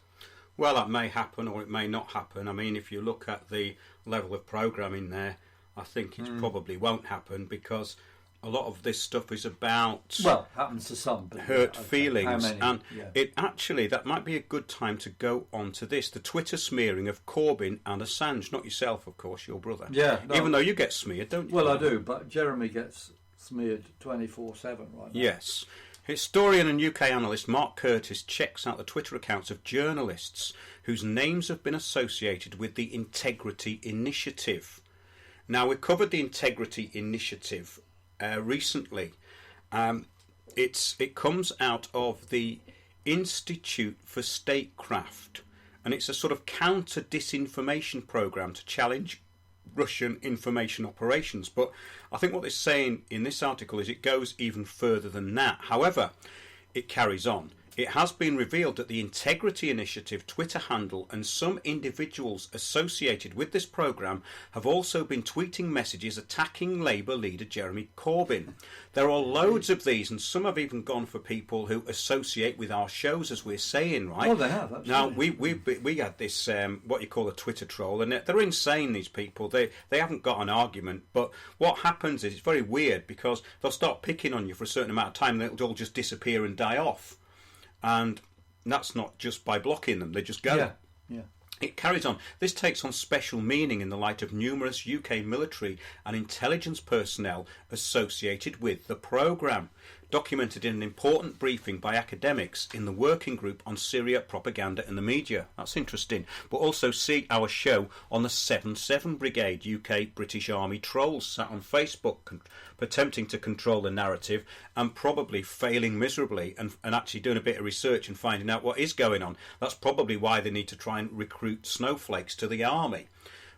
Well, that may happen or it may not happen. I mean, if you look at the level of programming there, I think it probably won't happen, because a lot of this stuff is about happens to some, but hurt feelings. How many? And it actually, that might be a good time to go on to this, the Twitter smearing of Corbyn and Assange. Not yourself, of course, your brother. Yeah. No. Even though you get smeared, don't you? Well, I do, but Jeremy gets smeared 24/7 right now. Yes. Historian and UK analyst Mark Curtis checks out the Twitter accounts of journalists whose names have been associated with the Integrity Initiative. Now, we covered the Integrity Initiative recently. It comes out of the Institute for Statecraft, and it's a sort of counter-disinformation program to challenge Russian information operations. But I think what they're saying in this article is it goes even further than that. However, it carries on. It has been revealed that the Integrity Initiative Twitter handle and some individuals associated with this programme have also been tweeting messages attacking Labour leader Jeremy Corbyn. There are loads of these, and some have even gone for people who associate with our shows, as we're saying, right? Oh, they have, absolutely. Now, we had this, what you call a Twitter troll, and they're insane, these people. They haven't got an argument, but what happens is, it's very weird, because they'll start picking on you for a certain amount of time, and it'll all just disappear and die off. And that's not just by blocking them, they just go. Yeah. It carries on. This takes on special meaning in the light of numerous UK military and intelligence personnel associated with the programme, documented in an important briefing by academics in the Working Group on Syria Propaganda and the Media. That's interesting. But also see our show on the 7-7 Brigade, UK British Army trolls sat on Facebook attempting to control the narrative and probably failing miserably, and actually doing a bit of research and finding out what is going on. That's probably why they need to try and recruit snowflakes to the army,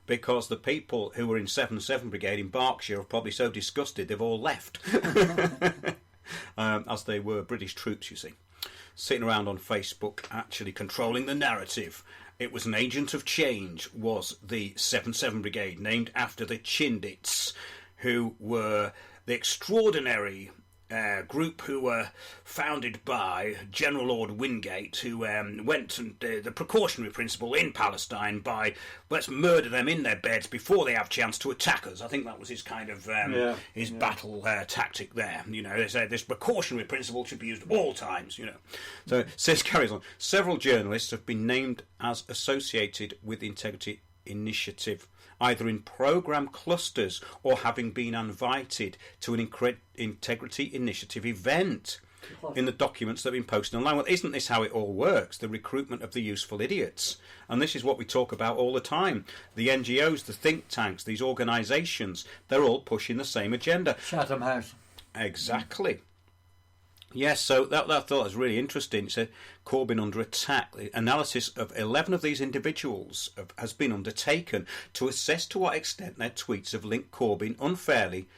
because the people who were in 7-7 Brigade in Berkshire are probably so disgusted they've all left. As they were British troops, you see, sitting around on Facebook actually controlling the narrative. It was an agent of change, was the 7-7 Brigade, named after the Chindits, who were the extraordinary group who were founded by General Lord Wingate, who went and the precautionary principle in Palestine by let's murder them in their beds before they have chance to attack us. I think that was his kind of battle tactic there. They say this precautionary principle should be used at all times. So it says, carries on. Several journalists have been named as associated with the Integrity Initiative, either in programme clusters or having been invited to an Integrity Initiative event in the documents that have been posted online. Well, isn't this how it all works? The recruitment of the useful idiots. And this is what we talk about all the time. The NGOs, the think tanks, these organisations, they're all pushing the same agenda. Chatham House. Exactly. Yes, so that I thought was really interesting. It said Corbyn under attack. The analysis of 11 of these individuals has been undertaken to assess to what extent their tweets have linked Corbyn unfairly,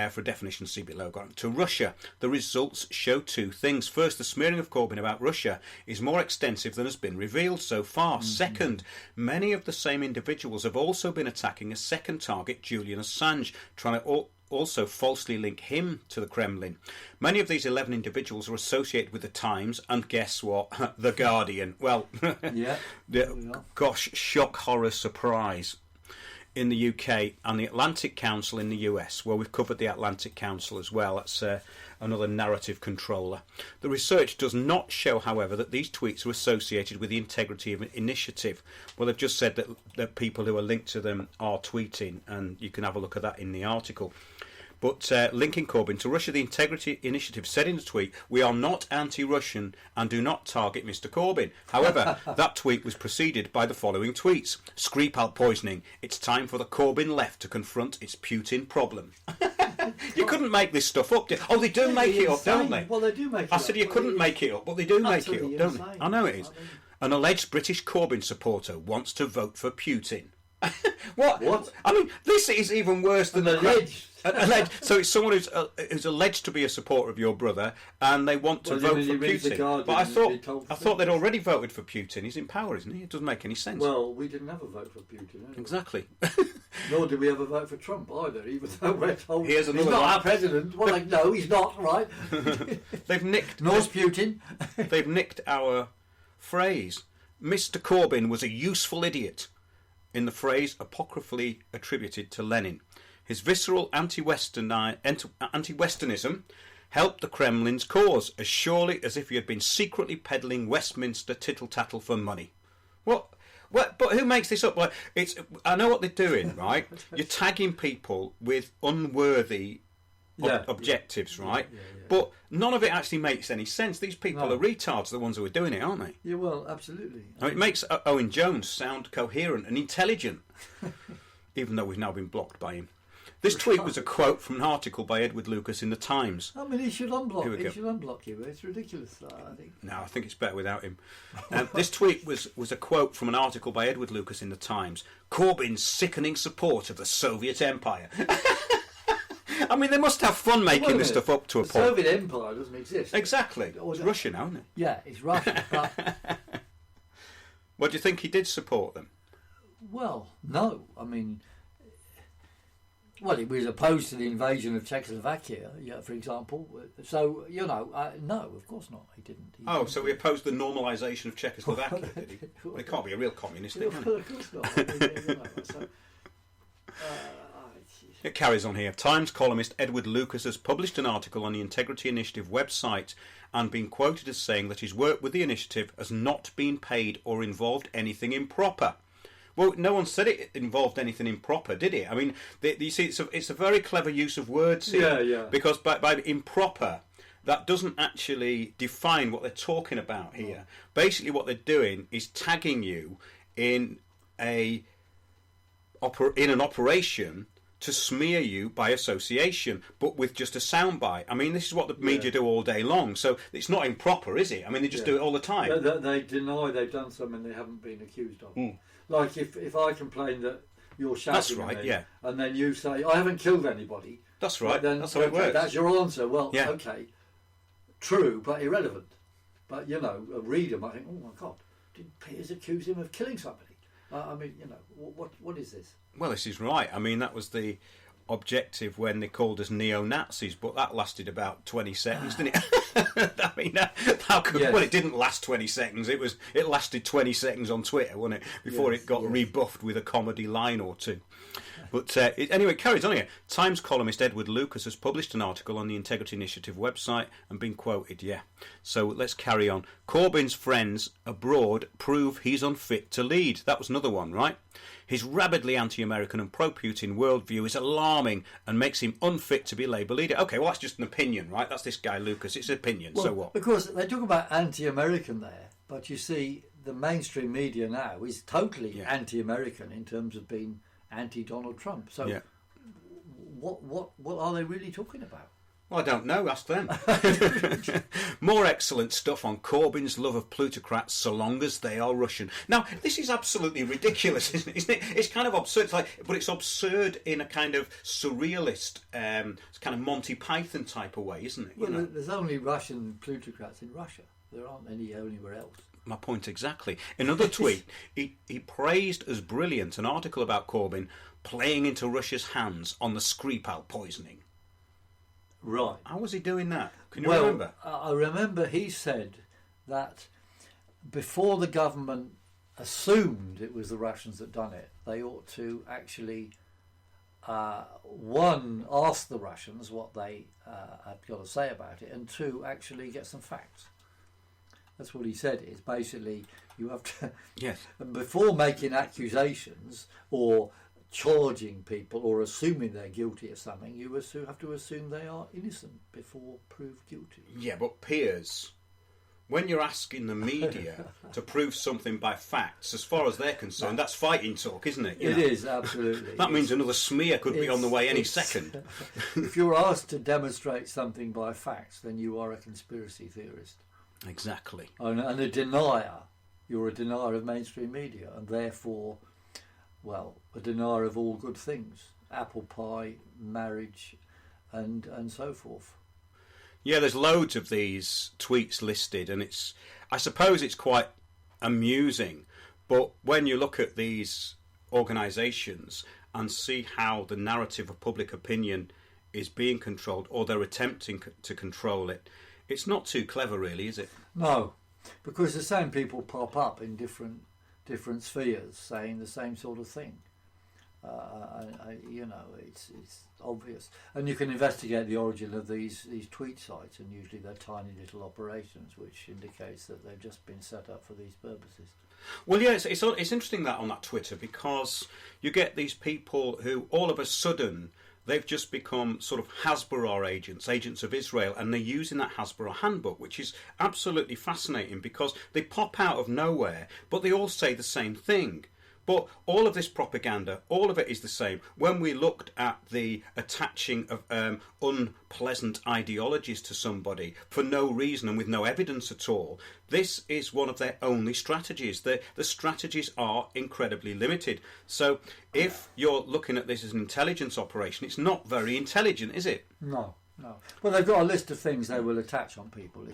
for a definition see below, to Russia. The results show two things. First, the smearing of Corbyn about Russia is more extensive than has been revealed so far. Mm-hmm. Second, many of the same individuals have also been attacking a second target, Julian Assange, trying to also falsely link him to the Kremlin. Many of these 11 individuals are associated with the Times and, guess what, the Guardian. Well, gosh, shock, horror, surprise in the UK, and the Atlantic Council in the US. Well, we've covered the Atlantic Council as well. That's another narrative controller. The research does not show, however, that these tweets are associated with the Integrity Initiative. Well, they've just said that people who are linked to them are tweeting, and you can have a look at that in the article. But linking Corbyn to Russia, the Integrity Initiative said in a tweet, "We are not anti-Russian and do not target Mr. Corbyn." However, that tweet was preceded by the following tweets. Skripal poisoning. It's time for the Corbyn left to confront its Putin problem. You couldn't make this stuff up. Oh, they do make it up, don't they? Well, they do make it up. I said you couldn't make it up, but they do make it up, don't they? I know it is. An alleged British Corbyn supporter wants to vote for Putin. What? I mean, this is even worse than Alleged. Alleged. So it's someone who's alleged to be a supporter of your brother, and they want to vote for Putin. But I thought they'd already voted for Putin. He's in power, isn't he? It doesn't make any sense. Well, we didn't have a vote for Putin. Anyway. Exactly. Nor did we ever vote for Trump either, even though we're told He's not our president. Well, no, he's not, right? They've nicked. Nor's Putin. They've nicked our phrase. Mr. Corbyn was a useful idiot, in the phrase apocryphally attributed to Lenin. His visceral anti-Westernism helped the Kremlin's cause as surely as if he had been secretly peddling Westminster tittle-tattle for money. What? But who makes this up? Like, I know what they're doing, right? You're tagging people with unworthy objectives, right? Yeah. But none of it actually makes any sense. These people are retards, the ones who are doing it, aren't they? Yeah, well, absolutely. I mean, it makes Owen Jones sound coherent and intelligent, even though we've now been blocked by him. This tweet was a quote from an article by Edward Lucas in the Times. I mean, he should unblock. He should unblock you. It's ridiculous, I think. No, I think it's better without him. This tweet was a quote from an article by Edward Lucas in the Times. Corbyn's sickening support of the Soviet Empire. I mean, they must have fun making this stuff up to a point. The Soviet Empire doesn't exist. Exactly. It's Russia now, isn't it? Yeah, it's Russia. But what do you think he did support them? Well, no. I mean, well, he was opposed to the invasion of Czechoslovakia, for example. So, no, of course not. He didn't. So he opposed the normalisation of Czechoslovakia, did he? Well, he can't be a real communist, can he? Of course not. It carries on here. Times columnist Edward Lucas has published an article on the Integrity Initiative website and been quoted as saying that his work with the initiative has not been paid or involved anything improper. Well, no one said it involved anything improper, did it? I mean, you see, it's a very clever use of words here. Yeah. Because by improper, that doesn't actually define what they're talking about here. Basically, what they're doing is tagging you in an operation to smear you by association, but with just a soundbite. I mean, this is what the media do all day long, so it's not improper, is it? I mean, they just do it all the time. They deny they've done something they haven't been accused of. Like if I complain that you're shouting at me, and then you say, I haven't killed anybody. That's right, then, that's how it works. That's your answer. Well, okay, true, but irrelevant. But, a reader might think, oh my God, did Piers accuse him of killing somebody? I mean, what is this? Well, this is right. I mean, that was the objective when they called us neo-Nazis, but that lasted about 20 seconds, didn't it? I mean, well, it didn't last 20 seconds. It lasted 20 seconds on Twitter, wasn't it? Before it got rebuffed with a comedy line or two. But anyway, it carries on here. Times columnist Edward Lucas has published an article on the Integrity Initiative website and been quoted, So let's carry on. Corbyn's friends abroad prove he's unfit to lead. That was another one, right? His rabidly anti-American and pro-Putin worldview is alarming and makes him unfit to be Labour leader. OK, well, that's just an opinion, right? That's this guy, Lucas. It's an opinion, so what? Of course, they talk about anti-American there, but you see, the mainstream media now is totally anti-American in terms of being anti-Donald Trump. So what are they really talking about? Well, I don't know. Ask them. More excellent stuff on Corbyn's love of plutocrats so long as they are Russian. Now, this is absolutely ridiculous, isn't it? It's kind of absurd. But it's absurd in a kind of surrealist, kind of Monty Python type of way, isn't it? Well, there's only Russian plutocrats in Russia. There aren't any anywhere else. My point exactly. In another tweet, he praised as brilliant an article about Corbyn playing into Russia's hands on the Skripal poisoning. Right. How was he doing that? Can you remember? I remember he said that before the government assumed it was the Russians that done it, they ought to actually, one, ask the Russians what they had got to say about it, and two, actually get some facts. That's what he said. Is basically you have to, before making accusations or charging people or assuming they're guilty of something, you have to assume they are innocent before proved guilty. Yeah, but Piers, when you're asking the media to prove something by facts, as far as they're concerned, that's fighting talk, isn't it? It is, absolutely. That means another smear could be on the way any second. If you're asked to demonstrate something by facts, then you are a conspiracy theorist. Exactly. And a denier. You're a denier of mainstream media, and therefore well, a denier of all good things. Apple pie, marriage, and so forth. Yeah, there's loads of these tweets listed, and I suppose it's quite amusing. But when you look at these organisations and see how the narrative of public opinion is being controlled, or they're attempting to control it, it's not too clever, really, is it? No, because the same people pop up in different spheres saying the same sort of thing. It's obvious, and you can investigate the origin of these tweet sites, and usually they're tiny little operations, which indicates that they've just been set up for these purposes. Well, yeah, it's interesting that on that Twitter, because you get these people who all of a sudden they've just become sort of Hasbara agents of Israel, and they're using that Hasbara handbook, which is absolutely fascinating because they pop out of nowhere, but they all say the same thing. But all of this propaganda, all of it is the same. When we looked at the attaching of unpleasant ideologies to somebody for no reason and with no evidence at all, this is one of their only strategies. The strategies are incredibly limited. So if you're looking at this as an intelligence operation, it's not very intelligent, is it? No. Well, they've got a list of things they will attach on people.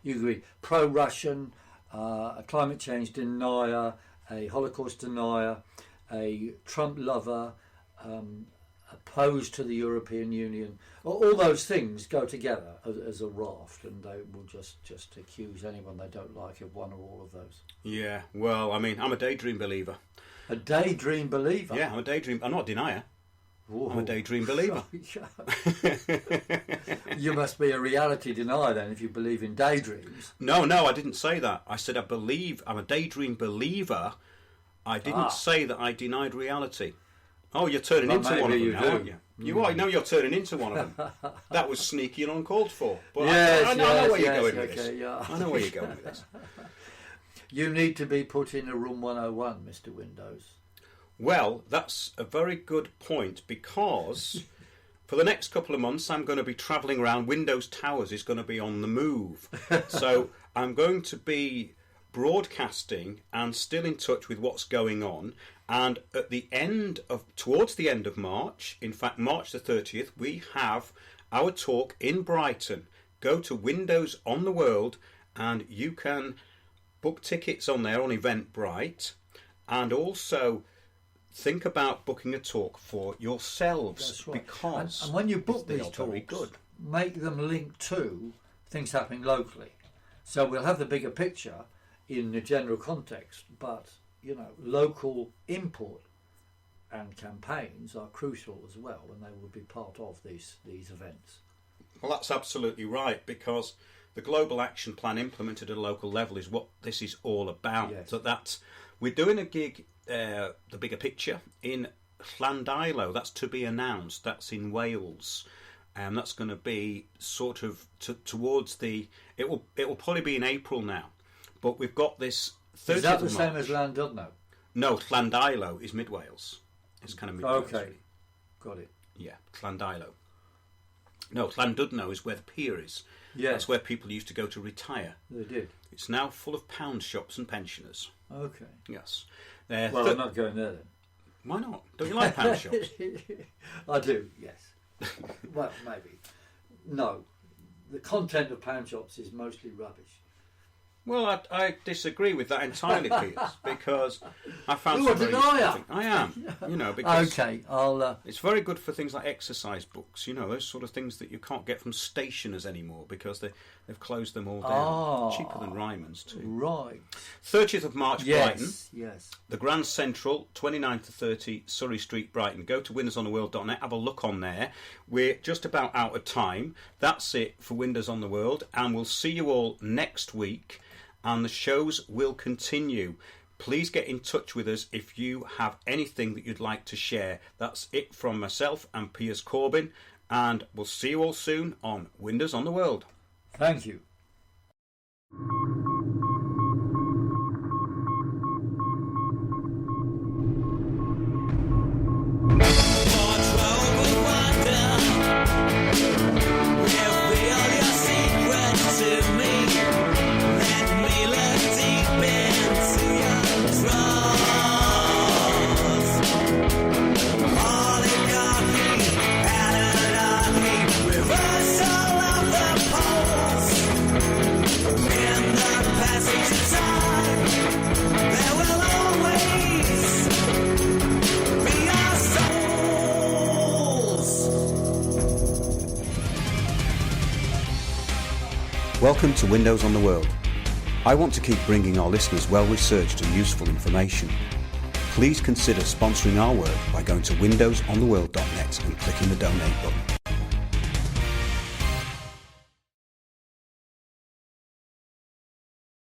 You agree, pro-Russian, a climate change denier, a Holocaust denier, a Trump lover, opposed to the European Union. All those things go together as a raft, and they will just accuse anyone they don't like of one or all of those. Yeah, well, I mean, I'm a daydream believer. A daydream believer? Yeah, I'm not a denier. Ooh. I'm a daydream believer. You must be a reality denier then if you believe in daydreams. No, I didn't say that. I said I'm a daydream believer. I didn't say that I denied reality. Oh, you're turning into one of them now, aren't you? You are. No, you're turning into one of them. That was sneaky and uncalled for. But I know where you're going with this. Yeah. I know where you're going with this. You need to be put in a room 101, Mr. Windows. Well, that's a very good point, because for the next couple of months I'm going to be travelling around. Windows Towers is going to be on the move. So I'm going to be broadcasting and still in touch with what's going on. And towards the end of March, in fact March the 30th, we have our talk in Brighton. Go to Windows on the World and you can book tickets on there on Eventbrite, and also think about booking a talk for yourselves. That's right. Because and when you book these talks, make them link to things happening locally. So we'll have the bigger picture in the general context, but local input and campaigns are crucial as well, and they will be part of these events. Well, that's absolutely right, because the Global Action Plan implemented at a local level is what this is all about. Yes. So we're doing a gig, the bigger picture, in Llandilo. That's to be announced. That's in Wales. That's going to be sort of towards the... It will probably be in April now. But we've got this 30th of March. Is that the same as Llandudno? No, Llandilo is mid Wales. It's kind of mid Wales. Okay, really. Got it. Yeah, Llandilo. No, Llandudno is where the pier is. Yeah. That's where people used to go to retire. They did. It's now full of pound shops and pensioners. Okay. Yes. Well, I'm not going there then. Why not? Don't you like pound shops? I do, yes. Well, maybe. No. The content of pound shops is mostly rubbish. Well, I disagree with that entirely, Piers, because I found You're a denier. I am, because okay, I'll. It's very good for things like exercise books, those sort of things that you can't get from stationers anymore because they've closed them all down. Cheaper than Ryman's too. Right. 30th of March, Brighton. Yes. The Grand Central, 29 to 30 Surrey Street, Brighton. Go to windowsontheworld.net, have a look on there. We're just about out of time. That's it for Windows on the World, and we'll see you all next week. And the shows will continue. Please get in touch with us if you have anything that you'd like to share. That's it from myself and Piers Corbyn, and we'll see you all soon on Windows on the World. Thank you. Let me look deep into your drawers. Welcome to Windows on the World. I want to keep bringing our listeners well-researched and useful information. Please consider sponsoring our work by going to windowsontheworld.net and clicking the donate button.